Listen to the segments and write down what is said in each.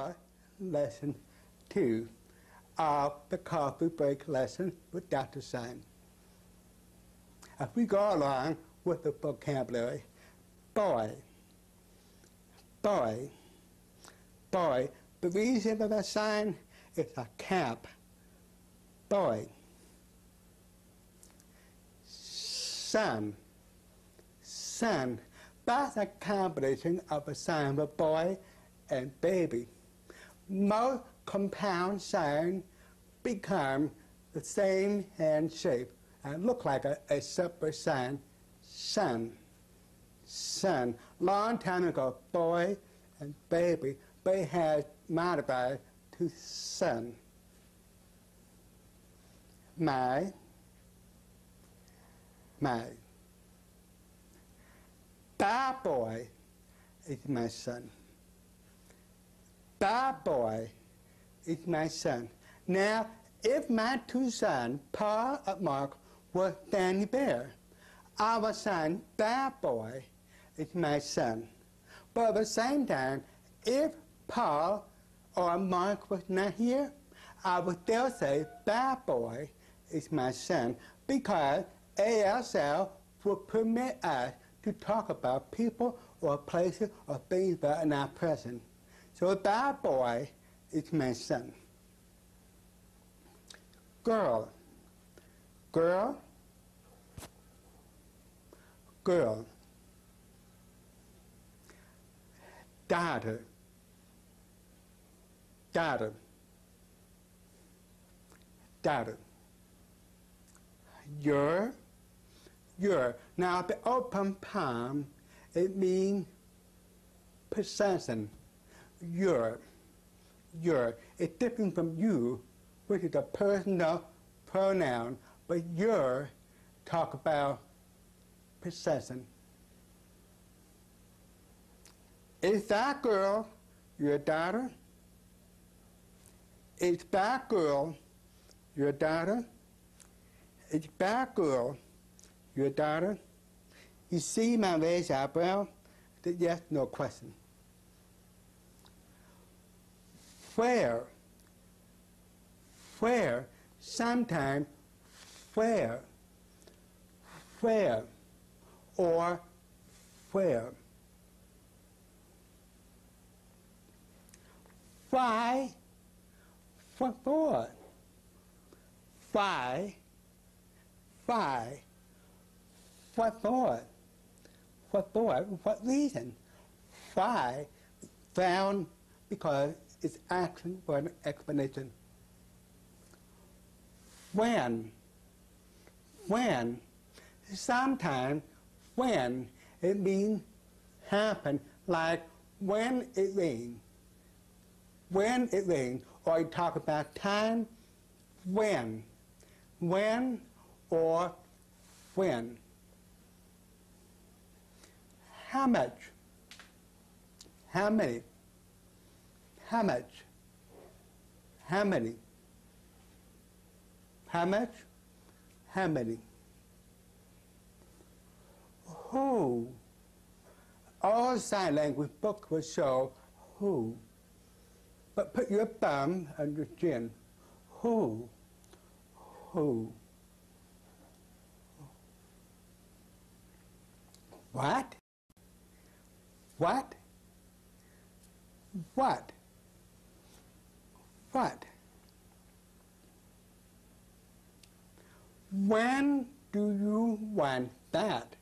for lesson 2 of the coffee break lesson with Dr. Sun. As we go along with the vocabulary, boy, boy, boy. The reason for the sign is a cap. Boy. Son, son. That's a combination of a sign for boy and baby. Most compound signs become the same hand shape and look like a separate sign. Son, son. Long time ago, boy and baby, they had modified to son. My. That boy is my son. That boy is my son. Now, if my two sons, Paul and Mark, were standing there, our son, that boy, is my son. But at the same time, if Paul or Mark was not here, I would still say that boy is my son, because ASL would permit us to talk about people or places or things that are not present. So that boy is my son. Girl, girl, girl. Daughter, daughter, daughter. Your. Now, the open palm, it means possession. Your. It's different from you, which is a personal pronoun, but your talk about possession. Is that girl your daughter? Is that girl your daughter? Is that girl your daughter? You see my raised eyebrow? Yes, no question. Where? Where? Sometimes where? Where? Or where? Why? What for? Why? Why? What for? What for? What reason? Why? Found because it's asking for an explanation. When? When? Sometimes when it means happen, like when it rains. When it rains, or you talk about time, when or when. How much? How many? How much? How many? How much? How many? Who? All sign language books will show who. But put your thumb on your chin. Who? Who? What? What? What? What? When do you want that?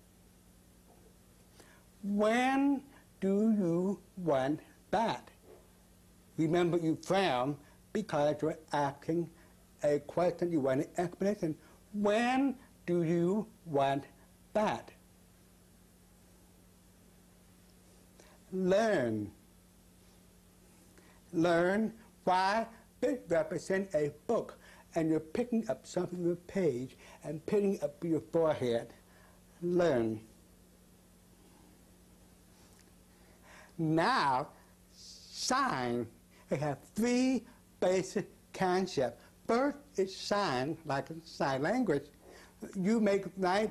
When do you want that? Remember, you frown because you're asking a question, you want an explanation. When do you want that? Learn. Learn. Why? It represents a book, and you're picking up something on the page and putting it up your forehead. Learn. Now, sign. It has 3 basic concepts. First is sign, like in sign language. You make right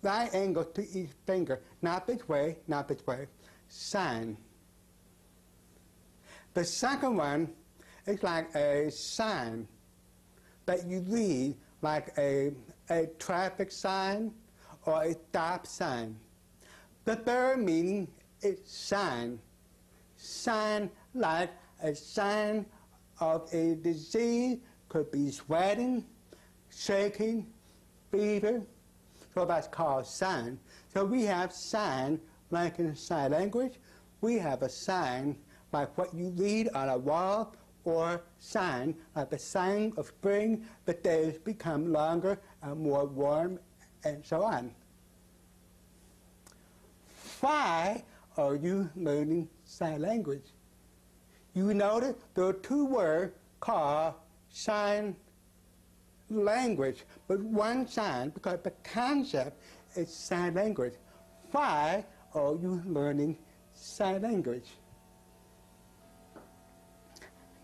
angles to each finger. Not this way, not this way. Sign. The second one is like a sign that you read, like a traffic sign or a stop sign. The third meaning is sign. Sign like a sign of a disease, could be sweating, shaking, fever. So that's called sign. So we have sign like in sign language. We have a sign like what you read on a wall, or sign like the sign of spring, the days become longer and more warm, and so on. Why are you learning sign language? You notice there are two words called sign language, but one sign, because the concept is sign language. Why are you learning sign language?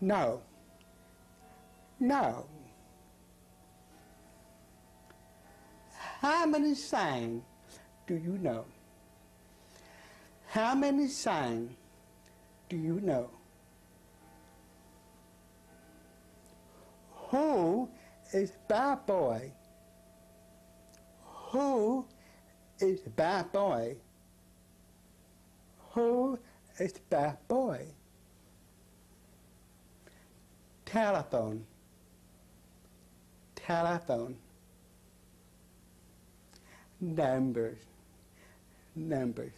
No. No. How many signs do you know? How many signs do you know? Who is bad boy? Who is bad boy? Who is bad boy? Telephone. Telephone. Numbers. Numbers.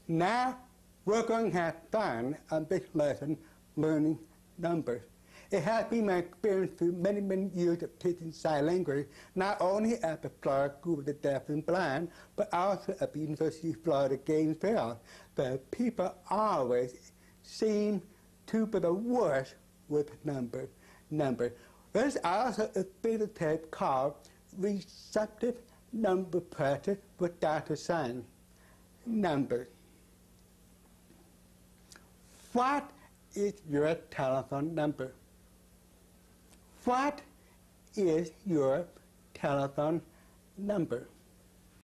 Now we're going to have fun on this lesson learning numbers. It has been my experience through many, many years of teaching sign language, not only at the Florida School of the Deaf and Blind, but also at the University of Florida Gainesville. The people always seem to be the worst with numbers. There's also a phenotype called receptive number pressure with dotted sign. Numbers. What is your telephone number? What is your telephone number?